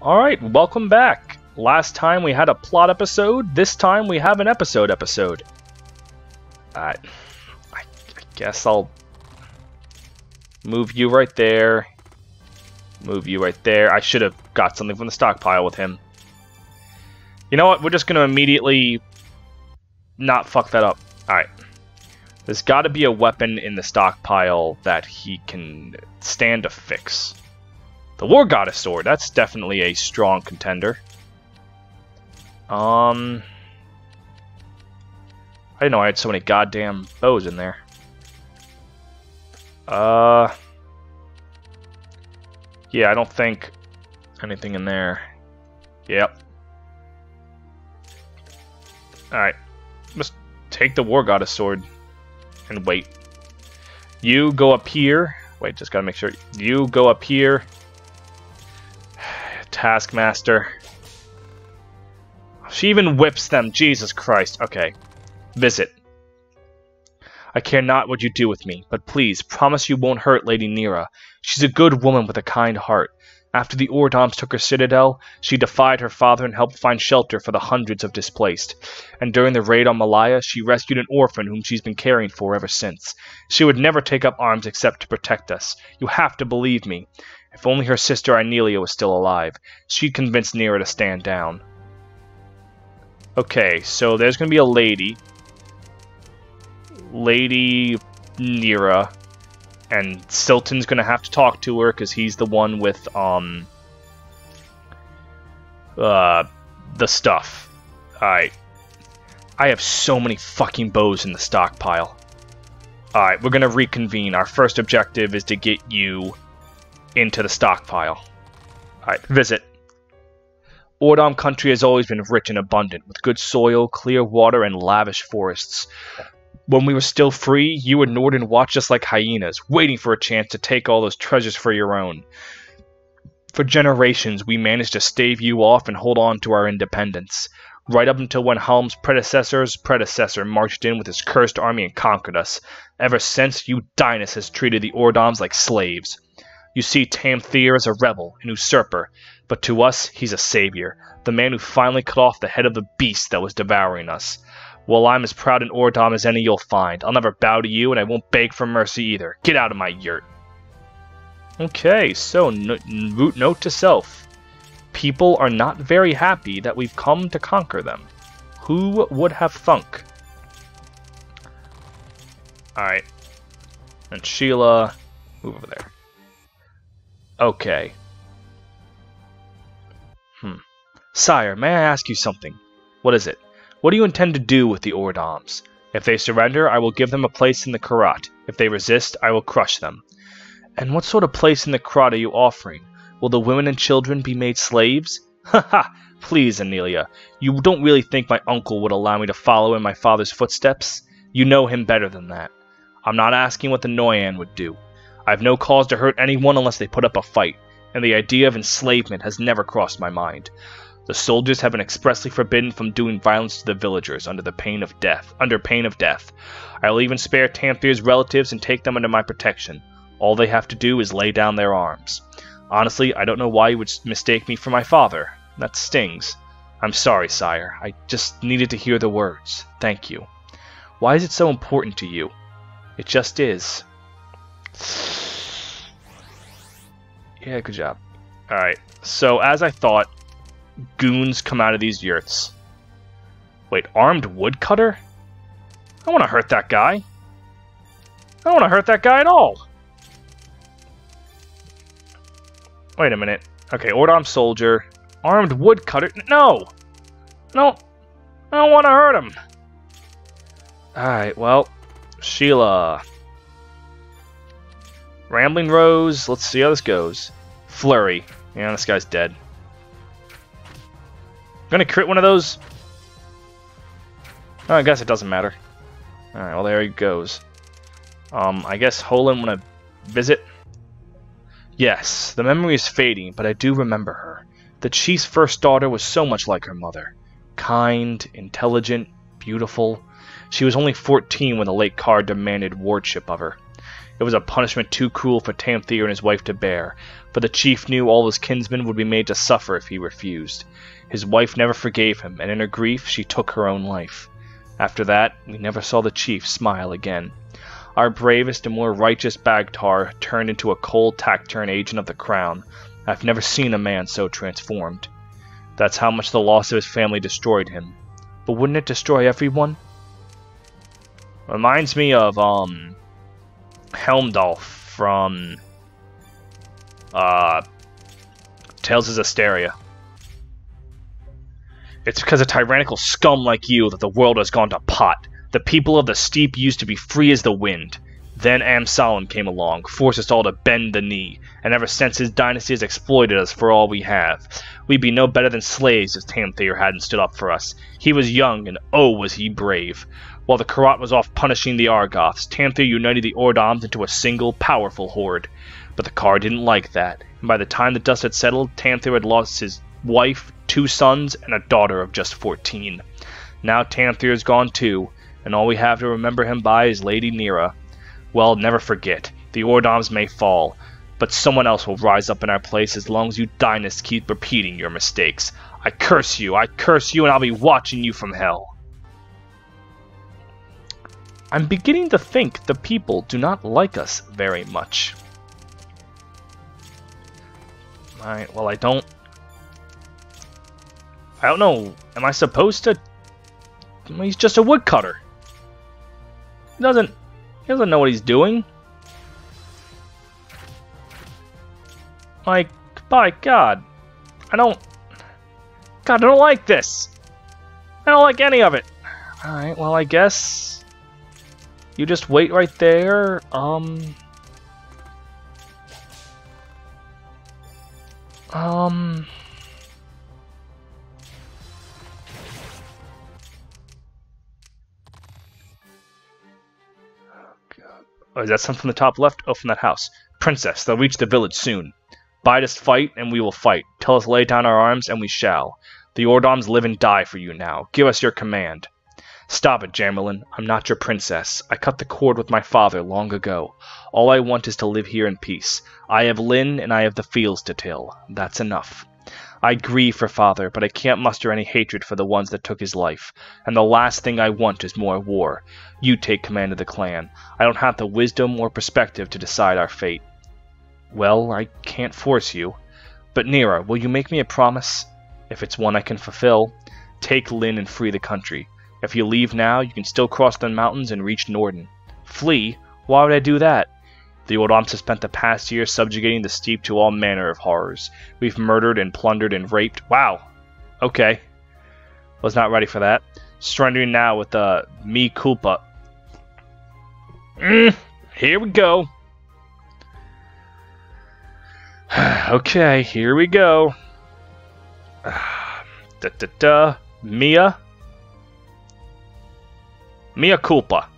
Alright, welcome back. Last time we had a plot episode, this time we have an episode. I guess I'll move you right there. Move you right there. I should have got something from the stockpile with him. You know what? We're just going to immediately not fuck that up. Alright. There's got to be a weapon in the stockpile that he can stand to fix. The War Goddess Sword. That's definitely a strong contender. I didn't know I had so many goddamn bows in there. Yeah, I don't think anything in there. Yep. Alright. Let's take the War Goddess Sword and wait. You go up here. Wait, just gotta make sure. You go up here. Taskmaster. She even whips them. Jesus Christ. Okay. Visit. I care not what you do with me, but please, promise you won't hurt Lady Nira. She's a good woman with a kind heart. After the Ordoms took her citadel, she defied her father and helped find shelter for the hundreds of displaced. And during the raid on Malaya, she rescued an orphan whom she's been caring for ever since. She would never take up arms except to protect us. You have to believe me. If only her sister Inelia was still alive, she'd convince Nira to stand down. Okay, so there's going to be a lady. Lady Nira. And Silton's going to have to talk to her because he's the one with, the stuff. Alright. I have so many fucking bows in the stockpile. Alright, we're going to reconvene. Our first objective is to get you into the stockpile. Alright, visit. Ordom country has always been rich and abundant, with good soil, clear water, and lavish forests. When we were still free, you and Norden watched us like hyenas, waiting for a chance to take all those treasures for your own. For generations, we managed to stave you off and hold on to our independence, right up until when Helm's predecessor's predecessor marched in with his cursed army and conquered us. Ever since, you Dynus has treated the Ordoms like slaves. You see Tamthir as a rebel, an usurper, but to us, he's a savior, the man who finally cut off the head of the beast that was devouring us. Well, I'm as proud an Ordom as any you'll find. I'll never bow to you, and I won't beg for mercy either. Get out of my yurt. Okay, so root note to self. People are not very happy that we've come to conquer them. Who would have thunk? Alright. And Sheila, move over there. Okay. Sire, may I ask you something? What is it? What do you intend to do with the Ordoms? If they surrender, I will give them a place in the Karat. If they resist, I will crush them. And what sort of place in the Karat are you offering? Will the women and children be made slaves? Ha ha! Please, Anelia, you don't really think my uncle would allow me to follow in my father's footsteps? You know him better than that. I'm not asking what the Noyan would do. I have no cause to hurt anyone unless they put up a fight, and the idea of enslavement has never crossed my mind. The soldiers have been expressly forbidden from doing violence to the villagers under pain of death. I will even spare Tamthir's relatives and take them under my protection. All they have to do is lay down their arms. Honestly, I don't know why you would mistake me for my father. That stings. I'm sorry, sire. I just needed to hear the words. Thank you. Why is it so important to you? It just is. Yeah, good job. Alright, so as I thought, goons come out of these yurts. Wait, armed woodcutter? I don't want to hurt that guy. I don't want to hurt that guy at all. Wait a minute. Okay, Ordom soldier. Armed woodcutter? No! No! I don't want to hurt him. Alright, well, Sheila. Rambling Rose. Let's see how this goes. Flurry. Yeah, this guy's dead. Gonna crit one of those? Oh, I guess it doesn't matter. Alright, well there he goes. I guess Holen wanna visit? Yes, the memory is fading, but I do remember her. The chief's first daughter was so much like her mother. Kind, intelligent, beautiful. She was only 14 when the late Kar demanded wardship of her. It was a punishment too cruel for Tamthir and his wife to bear, for the chief knew all his kinsmen would be made to suffer if he refused. His wife never forgave him, and in her grief she took her own life. After that, we never saw the chief smile again. Our bravest and more righteous Bagtar turned into a cold taciturn agent of the crown. I've never seen a man so transformed. That's how much the loss of his family destroyed him. But wouldn't it destroy everyone? Reminds me of, Helmdolf from, Tales of Vestaria. It's because of tyrannical scum like you that the world has gone to pot. The people of the steep used to be free as the wind. Then Amsalam came along, forced us all to bend the knee, and ever since his dynasty has exploited us for all we have. We'd be no better than slaves if Tamthir hadn't stood up for us. He was young, and oh was he brave. While the Karat was off punishing the Argoths, Tamthir united the Ordams into a single, powerful horde. But the Kar didn't like that, and by the time the dust had settled, Tamthir had lost his wife, 2 sons, and a daughter of just 14. Now Tamthir's gone too, and all we have to remember him by is Lady Nira. Well, never forget, the Ordams may fall, but someone else will rise up in our place as long as you dynasts keep repeating your mistakes. I curse you, and I'll be watching you from hell. I'm beginning to think the people do not like us very much. Alright, well I don't know, am I supposed to? He's just a woodcutter. He doesn't know what he's doing. Like, by God. I don't like this. I don't like any of it. Alright, well I guess you just wait right there. Oh, is that something from the top left? Oh, from that house. Princess, they'll reach the village soon. Bide us fight, and we will fight. Tell us lay down our arms, and we shall. The Ordams live and die for you now. Give us your command. Stop it, Jamerlin. I'm not your princess. I cut the cord with my father long ago. All I want is to live here in peace. I have Lyn, and I have the fields to till. That's enough. I grieve for father, but I can't muster any hatred for the ones that took his life. And the last thing I want is more war. You take command of the clan. I don't have the wisdom or perspective to decide our fate. Well, I can't force you. But Nira, will you make me a promise? If it's one I can fulfill, take Lyn and free the country. If you leave now, you can still cross the mountains and reach Norden. Flee? Why would I do that? The Ordams have spent the past year subjugating the steep to all manner of horrors. We've murdered and plundered and raped. Wow. Okay. Was not ready for that. Surrendering now with the me culpa. Here we go. Okay, here we go. Mea culpa.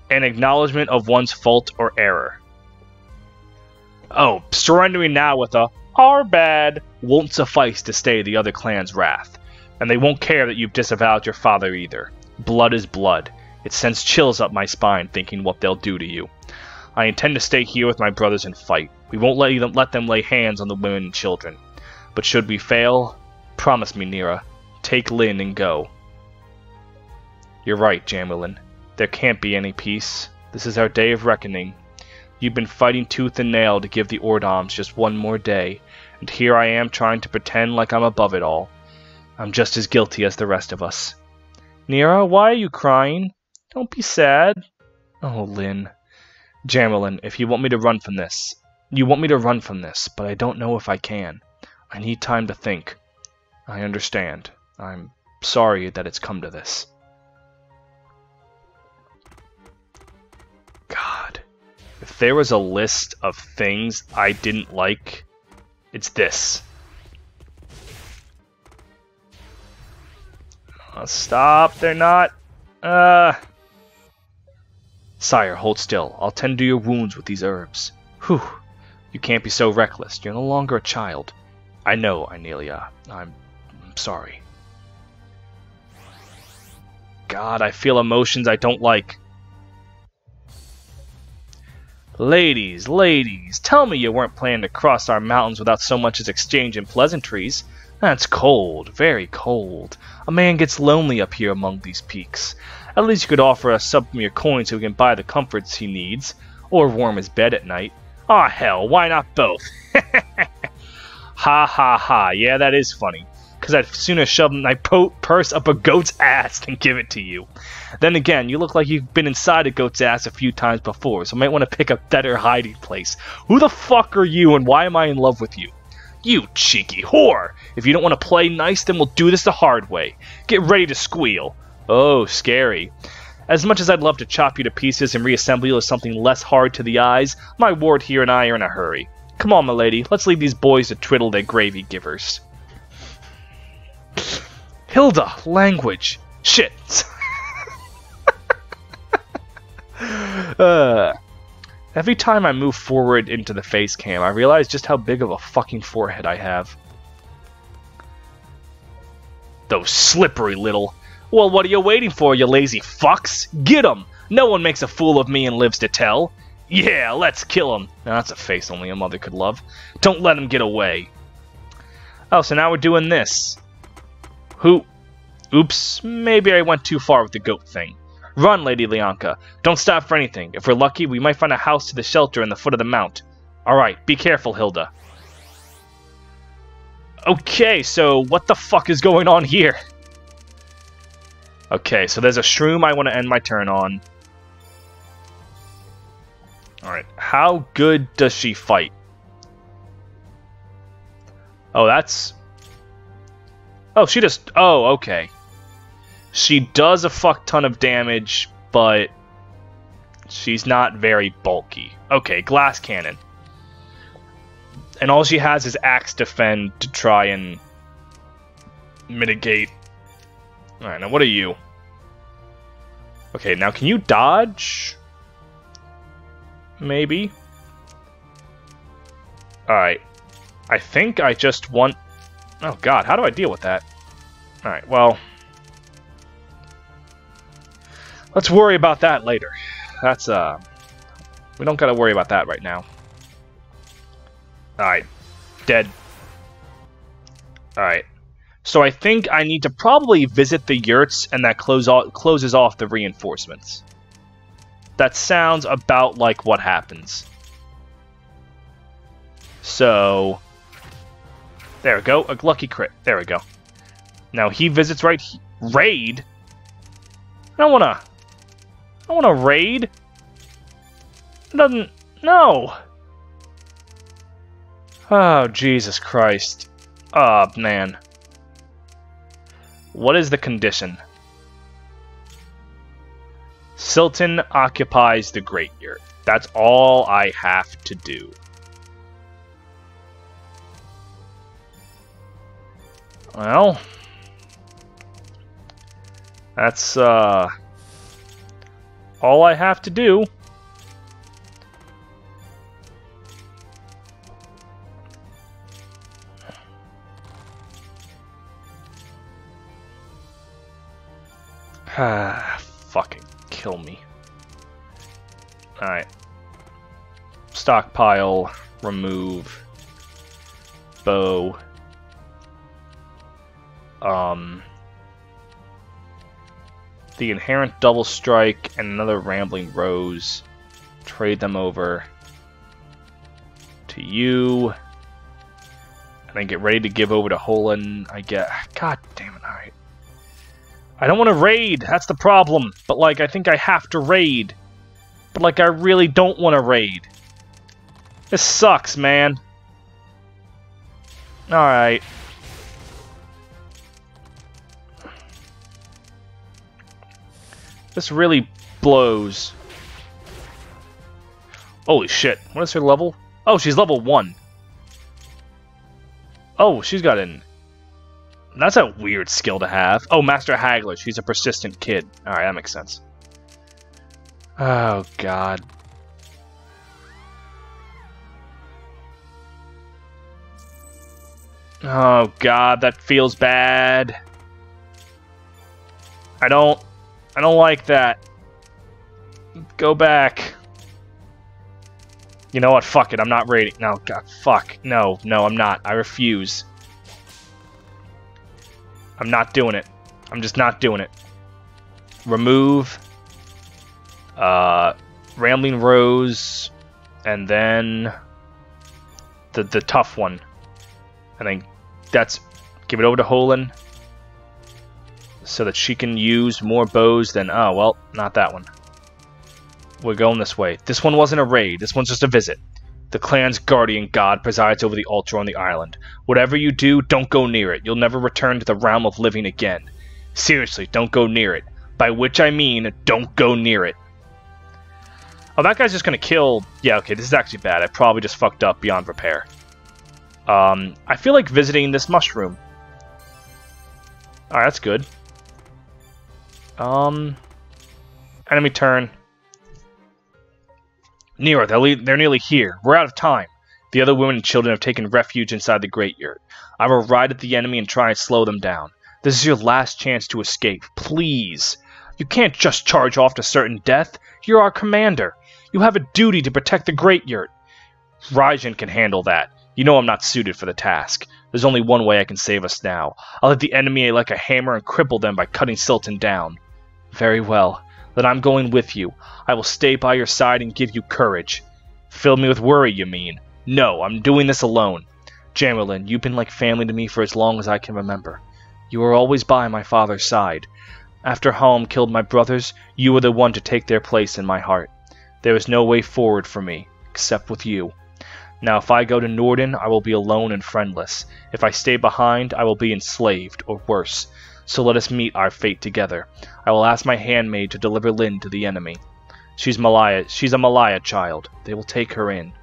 An acknowledgement of one's fault or error. Oh, surrendering now with a "our bad" won't suffice to stay the other clan's wrath. And they won't care that you've disavowed your father either. Blood is blood. It sends chills up my spine thinking what they'll do to you. I intend to stay here with my brothers and fight. We won't let them lay hands on the women and children. But should we fail, promise me, Nira, take Lyn and go. You're right, Jamerlin. There can't be any peace. This is our day of reckoning. You've been fighting tooth and nail to give the Ordams just one more day, and here I am trying to pretend like I'm above it all. I'm just as guilty as the rest of us. Nira, why are you crying? Don't be sad. Oh, Lyn. Jamerlin, if you want me to run from this. You want me to run from this, but I don't know if I can. I need time to think. I understand. I'm sorry that it's come to this. God. If there was a list of things I didn't like, it's this. Oh, stop, they're not. Sire, hold still. I'll tend to your wounds with these herbs. Whew. You can't be so reckless. You're no longer a child. I know, Inelia. I'm sorry. God, I feel emotions I don't like. Ladies, ladies, tell me you weren't planning to cross our mountains without so much as exchanging pleasantries. That's cold, very cold. A man gets lonely up here among these peaks. At least you could offer us some of your coins so we can buy the comforts he needs, or warm his bed at night. Aw, hell, why not both? Ha ha ha, yeah, that is funny. Because I'd sooner shove my purse up a goat's ass than give it to you. Then again, you look like you've been inside a goat's ass a few times before, so I might want to pick a better hiding place. Who the fuck are you, and why am I in love with you? You cheeky whore! If you don't want to play nice, then we'll do this the hard way. Get ready to squeal. Oh, scary. As much as I'd love to chop you to pieces and reassemble you as something less hard to the eyes, my ward here and I are in a hurry. Come on, my lady, let's leave these boys to twiddle their gravy givers. Hilda, language. Shit. Every time I move forward into the face cam, I realize just how big of a fucking forehead I have. Those slippery little... Well, what are you waiting for, you lazy fucks? Get 'em! No one makes a fool of me and lives to tell. Yeah, let's kill him. Now, that's a face only a mother could love. Don't let him get away. Oh, so now we're doing this. Oops, maybe I went too far with the goat thing. Run, Lady Leonka. Don't stop for anything. If we're lucky, we might find a house to the shelter in the foot of the mount. Alright, be careful, Hilda. Okay, so what the fuck is going on here? Okay, so there's a shroom I want to end my turn on. Alright, how good does she fight? Oh, that's... Oh, she just... Oh, okay. She does a fuck ton of damage, but she's not very bulky. Okay, glass cannon. And all she has is axe defend to try and mitigate. Alright, now what are you? Okay, now can you dodge? Maybe. Alright. I think I just want... Oh god, how do I deal with that? Alright, well... Let's worry about that later. That's, we don't gotta worry about that right now. Alright. Dead. Alright. So I think I need to probably visit the yurts, and that closes off the reinforcements. That sounds about like what happens. So... There we go. A lucky crit. There we go. Now he visits right... Raid? I don't wanna raid. It doesn't... No! Oh, Jesus Christ. Oh, man. What is the condition? Silton occupies the Great Yurt. That's all I have to do. Well... That's, all I have to do. Fucking kill me. Alright. Stockpile. Remove. Bow. The inherent double strike and another rambling rose. Trade them over to you. And then get ready to give over to Holland. I get... God damn it, alright. I don't want to raid, that's the problem. But, like, I think I have to raid. But, like, I really don't want to raid. This sucks, man. Alright. This really blows. Holy shit. What is her level? Oh, she's level 1. Oh, she's got an... That's a weird skill to have. Oh, Master Haggler. She's a persistent kid. Alright, that makes sense. Oh, God. Oh, God, that feels bad. I don't like that. Go back. You know what? Fuck it. I'm not raiding. No, God, fuck. No, I'm not. I refuse. I'm not doing it. I'm just not doing it. Remove. Rambling Rose. And then the tough one. I think that's... Give it over to Holin. So that she can use more bows than... Oh, well, not that one. We're going this way. This one wasn't a raid. This one's just a visit. The clan's guardian god presides over the altar on the island. Whatever you do, don't go near it. You'll never return to the realm of living again. Seriously, don't go near it. By which I mean, don't go near it. Oh, that guy's just gonna kill... Yeah, okay, this is actually bad. I probably just fucked up beyond repair. I feel like visiting this mushroom. Alright, that's good. Enemy turn. Nira, they're nearly here. We're out of time. The other women and children have taken refuge inside the Great Yurt. I will ride at the enemy and try and slow them down. This is your last chance to escape. Please. You can't just charge off to certain death. You're our commander. You have a duty to protect the Great Yurt. Raijin can handle that. You know I'm not suited for the task. There's only one way I can save us now. I'll hit the enemy like a hammer and cripple them by cutting Silton down. Very well. Then I'm going with you. I will stay by your side and give you courage. Fill me with worry, you mean? No, I'm doing this alone. Jamerlin, you've been like family to me for as long as I can remember. You were always by my father's side. After Halm killed my brothers, you were the one to take their place in my heart. There is no way forward for me, except with you. Now if I go to Norden, I will be alone and friendless. If I stay behind, I will be enslaved, or worse. So let us meet our fate together. I will ask my handmaid to deliver Lyn to the enemy. She's a Malaya child. They will take her in.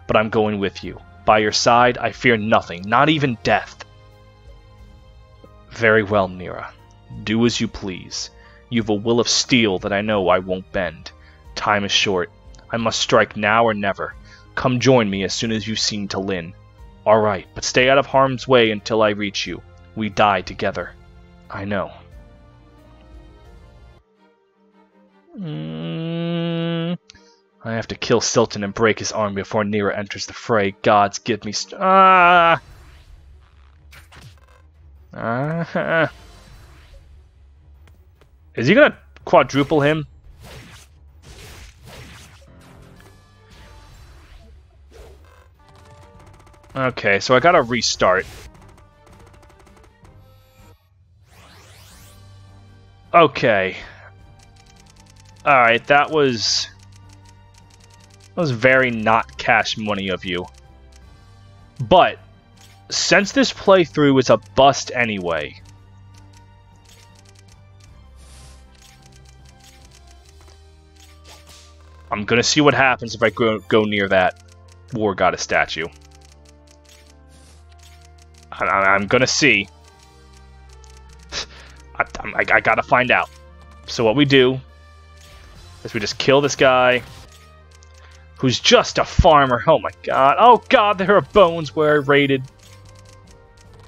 But I'm going with you. By your side, I fear nothing, not even death. Very well, Nira. Do as you please. You've a will of steel that I know I won't bend. Time is short. I must strike now or never. Come join me as soon as you've seen to Lyn. All right, but stay out of harm's way until I reach you. We die together. I know. I have to kill Silton and break his arm before Nira enters the fray. Gods give me Is he gonna quadruple him? Okay, so I gotta restart. Okay. Alright, that was very not cash money of you. But, since this playthrough is a bust anyway, I'm gonna see what happens if I go near that War Goddess statue. I'm gonna see. I gotta find out. So what we do is we just kill this guy who's just a farmer. Oh my god. Oh god, there are bones where I raided.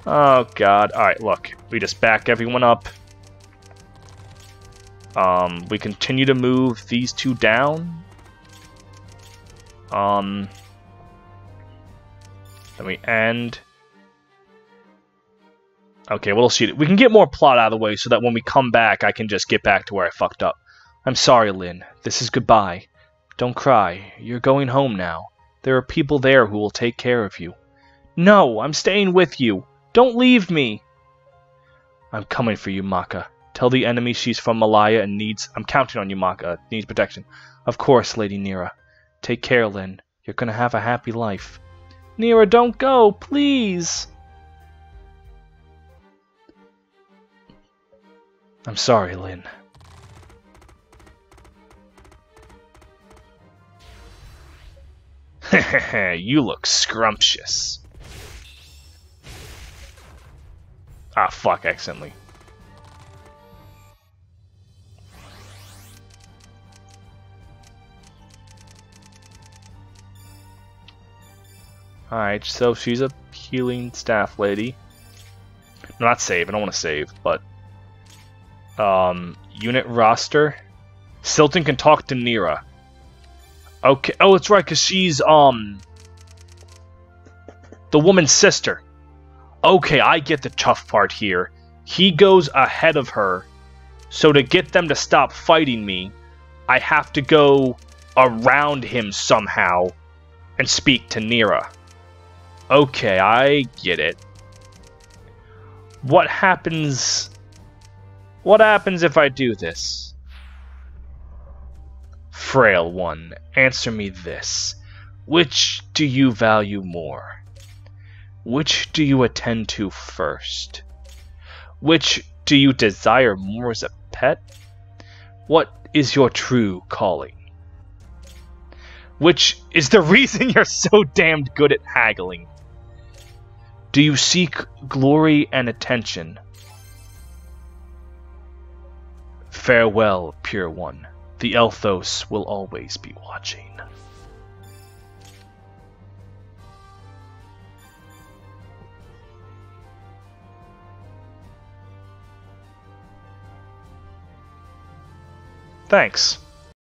Oh god. Alright, look. We just back everyone up. We continue to move these two down. Then we end. Okay, we'll shoot it. We can get more plot out of the way so that when we come back, I can just get back to where I fucked up. I'm sorry, Lyn. This is goodbye. Don't cry. You're going home now. There are people there who will take care of you. No, I'm staying with you. Don't leave me. I'm coming for you, Maka. Tell the enemy she's from Malaya and needs... I'm counting on you, Maka. Needs protection. Of course, Lady Nira. Take care, Lyn. You're gonna have a happy life. Nira, don't go, please. I'm sorry, Lyn. You look scrumptious. Ah, fuck, accidentally. Alright, so she's a healing staff lady. No, not save, I don't want to save, but... unit roster. Silton can talk to Nira. Okay. Oh, it's right, because she's, the woman's sister. Okay, I get the tough part here. He goes ahead of her, so to get them to stop fighting me, I have to go around him somehow and speak to Nira. Okay, I get it. What happens if I do this? Frail one, answer me this. Which do you value more? Which do you attend to first? Which do you desire more as a pet? What is your true calling? Which is the reason you're so damned good at haggling? Do you seek glory and attention? Farewell, pure one. The Elthos will always be watching. Thanks.